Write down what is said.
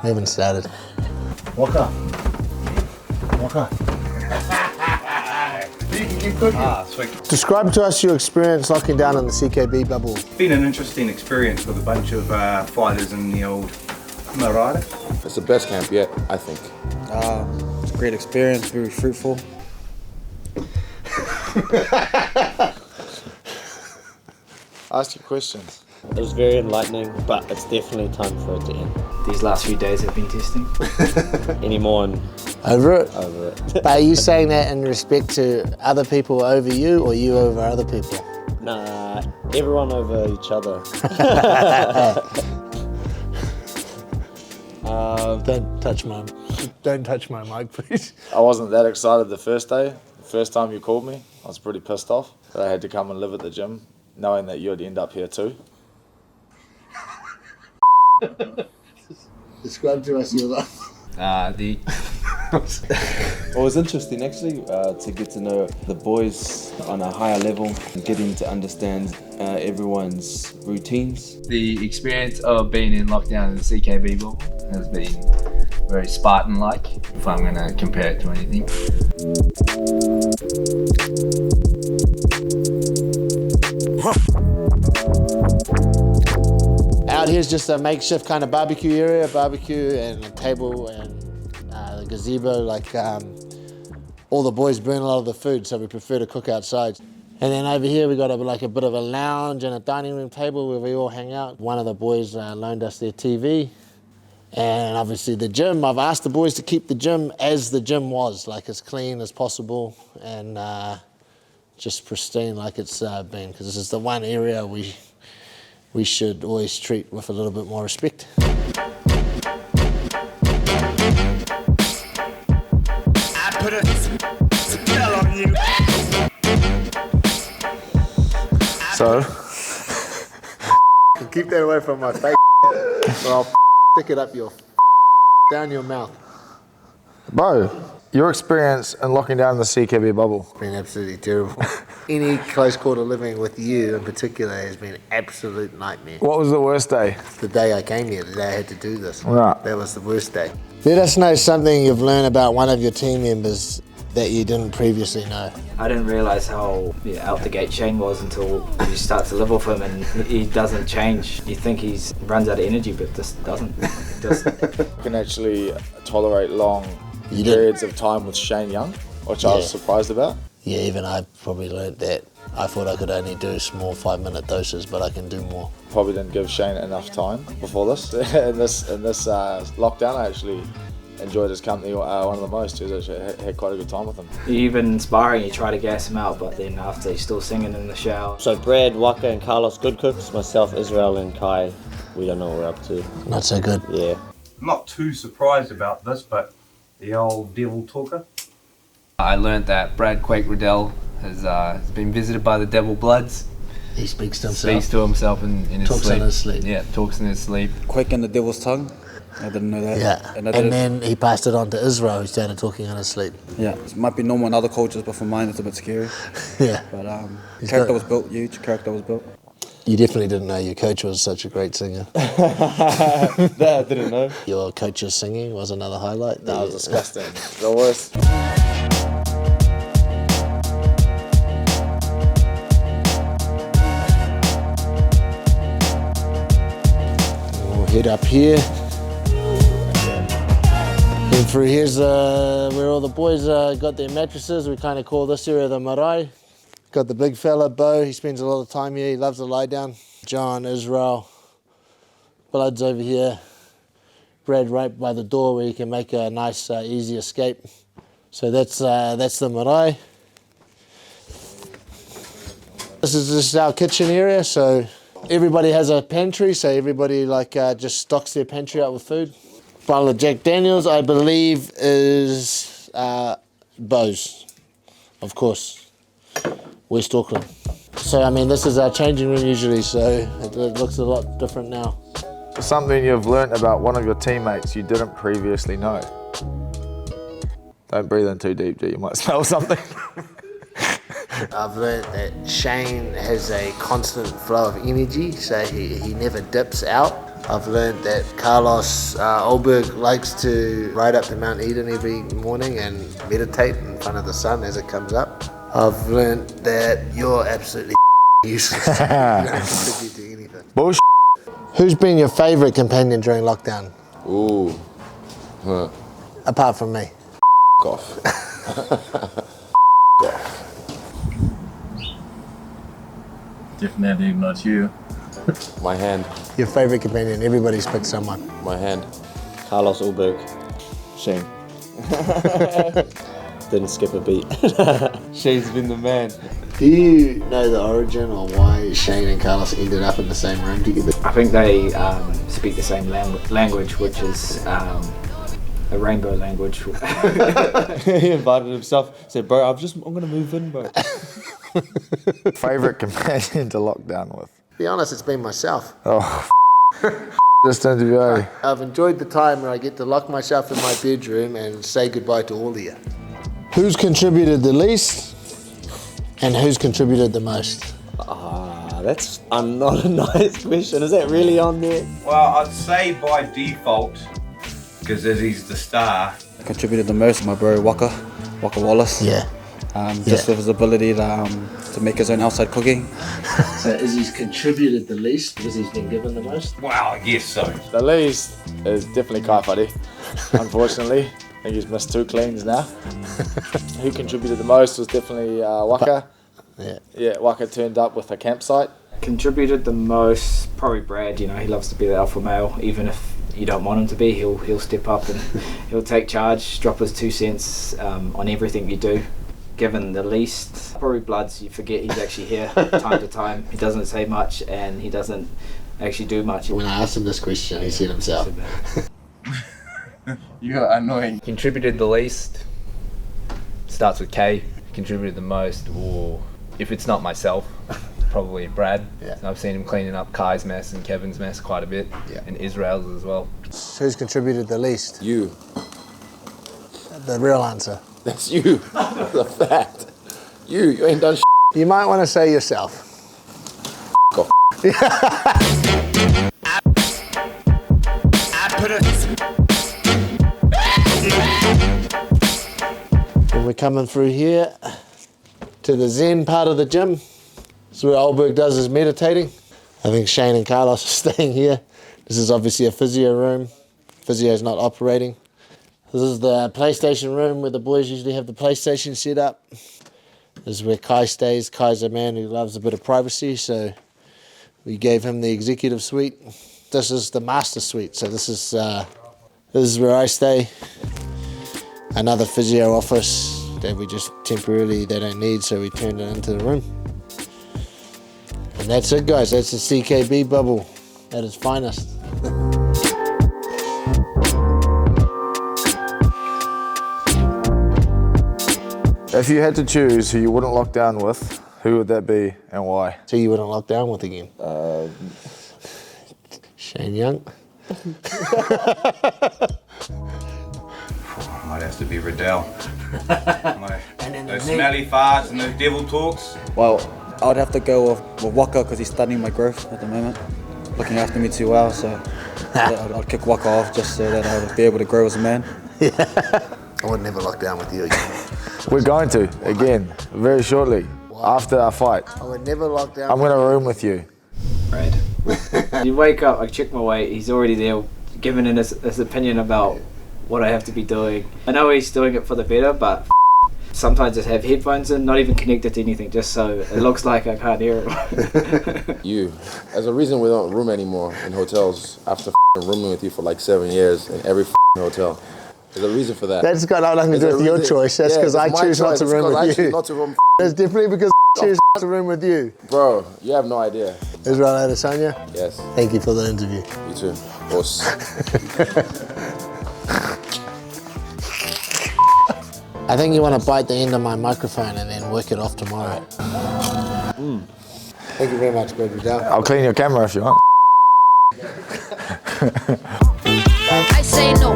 We haven't started. Waka. Waka. You can keep cooking. Sweet. Describe to us your experience locking down in the CKB bubble. It's been an interesting experience with a bunch of fighters in the old Marada. It's the best camp yet, I think. It's a great experience, very fruitful. Ask your questions. It was very enlightening, but it's definitely time for it to end. These last few days have been testing. Any more and Over it? over it. But are you saying that in respect to other people over you or you over other people? Nah, everyone over each other. Don't touch my mic, please. I wasn't that excited the first day. The first time you called me, I was pretty pissed off that I had to come and live at the gym, knowing that you'd end up here too. Describe to us your life. It was interesting actually to get to know the boys on a higher level and getting to understand everyone's routines. The experience of being in lockdown in the CKB bubble has been very Spartan-like, if I'm going to compare it to anything. Out here's just a makeshift kind of barbecue area, barbecue and a table and the gazebo. Like all the boys burn a lot of the food, so we prefer to cook outside. And then over here we got a bit of a lounge and a dining room table where we all hang out. One of the boys loaned us their TV. And obviously the gym, I've asked the boys to keep the gym as the gym was, like as clean as possible and just pristine like it's been, because this is the one area we should always treat with a little bit more respect. I put a spell on you. So, Keep that away from my face, or I'll stick it up down your mouth. bro, your experience in locking down the CKB bubble. It's been absolutely terrible. Any close quarter living with you in particular has been an absolute nightmare. What was the worst day? The day I came here, the day I had to do this. Right. That was the worst day. Let us know something you've learned about one of your team members that you didn't previously know. I didn't realise how out the gate Shane was until you start to live with him, and he doesn't change. You think he's runs out of energy, but just doesn't. You can actually tolerate long periods of time with Shane Young, which I was surprised about. Yeah, even I probably learned that. I thought I could only do small 5-minute doses, but I can do more. Probably didn't give Shane enough time before this. in this lockdown, I actually enjoyed his company one of the most. He actually had quite a good time with him. Even sparring, you try to gas him out, but then after he's still singing in the shower. So Brad, Waka and Carlos, good cooks. Myself, Israel and Kai, we don't know what we're up to. Not so good. Yeah. I'm not too surprised about this, but the old devil talker. I learnt that Brad Quake Riddell has been visited by the Devil Bloods. He speaks to himself. Speaks to himself in his Talks sleep. in his sleep. Yeah, talks in his sleep. Quake and the devil's tongue. I didn't know that. Yeah, And, and then he passed it on to Israel, who started talking in his sleep. yeah, it might be normal in other cultures, but for mine it's a bit scary. Yeah. But He's character got- was built, huge character was built. You definitely didn't know your coach was such a great singer. That I didn't know. Your coach's singing was another highlight. That was disgusting. The worst. We'll head up here. And through here's where all the boys got their mattresses. We kind of call this area the marae. Got the big fella, Bo. He spends a lot of time here. He loves to lie down. John, Israel, Blood's over here. Brad right by the door where you can make a nice, easy escape. So that's the marae. This is our kitchen area. So everybody has a pantry. So everybody just stocks their pantry out with food. Bottle of Jack Daniels, I believe, is Bo's, of course, West Auckland. So, I mean, this is our changing room usually, so it looks a lot different now. Something you've learnt about one of your teammates you didn't previously know. Don't breathe in too deep, G. You might smell something. I've learned that Shane has a constant flow of energy, so he never dips out. I've learned that Carlos Olberg likes to ride up to Mount Eden every morning and meditate in front of the sun as it comes up. I've learned that you're absolutely useless. You don't contribute to anything. Bullshit. Who's been your favourite companion during lockdown? Ooh. Huh. Apart from me. Off. Definitely not you. My hand. Your favourite companion, everybody's picked someone. My hand. Carlos Ulberg. Shane. Didn't skip a beat. Shane's been the man. Do you know the origin or why Shane and Carlos ended up in the same room together? I think they speak the same language, which is a rainbow language. He invited himself. Said, bro, I'm gonna move in, bro. Favourite companion to lockdown with? To be honest, it's been myself. Oh, just interview. I've enjoyed the time where I get to lock myself in my bedroom and say goodbye to all of you. Who's contributed the least and who's contributed the most? That's not a nice question. Is that really on there? Well, I'd say by default, because as he's the star. Contributed the most, my bro Waka Wallace. Yeah. Just with his ability to make his own outside cooking. So is he's contributed the least because he's been given the most? Wow, I guess so. The least is definitely Kai Whare, unfortunately. I think he's missed 2 cleans now. Who contributed the most was definitely Waka. Yeah, Waka turned up with a campsite. Contributed the most, probably Brad. You know, he loves to be the alpha male, even if you don't want him to be. He'll step up and he'll take charge, drop his 2 cents on everything you do. Given the least, probably Bloods. You forget he's actually here time to time. He doesn't say much and he doesn't actually do much. When I asked him this question, he said himself. You're annoying. Contributed the least. Starts with K. Contributed the most, or if it's not myself, probably Brad. Yeah. I've seen him cleaning up Kai's mess and Kevin's mess quite a bit, and Israel's as well. Who's contributed the least? You. The real answer. That's you. The fact. You ain't done You might want to say yourself. off. I put a And we're coming through here to the Zen part of the gym. This is where Olberg does his meditating. I think Shane and Carlos are staying here. This is obviously a physio room. Physio's not operating. This is the PlayStation room where the boys usually have the PlayStation set up. This is where Kai stays. Kai's a man who loves a bit of privacy, so we gave him the executive suite. This is the master suite, so this is where I stay. Another physio office that we just temporarily, they don't need, so we turned it into the room. And that's it, guys. That's the CKB bubble at its finest. If you had to choose who you wouldn't lock down with, who would that be and why? So you wouldn't lock down with again? Shane Young. Might have to be Riddell. Those smelly farts and those devil talks. Well, I would have to go with Waka because he's studying my growth at the moment, looking after me too well. So I'd kick Waka off just so that I would be able to grow as a man. I would never lock down with you again. We're going to, again, very shortly, after our fight. I would never lock down. I'm going to room with you. Brad. You wake up, I check my weight, he's already there, giving in his opinion about what I have to be doing. I know he's doing it for the better, but sometimes just have headphones in, not even connected to anything, just so it looks like I can't hear him. You. There's a reason we don't room anymore in hotels after rooming with you for like 7 years in every hotel. There's a reason for that. That's got nothing to do with your choice. That's because I choose not to room with you. Not to room. That's definitely because I choose not to room with you. Bro, you have no idea. Israel Adesanya. Yes. Thank you for the interview. You too. Boss. I think you want to bite the end of my microphone and then work it off tomorrow. Thank you very much, Brad. I'll clean your camera if you want. I say no.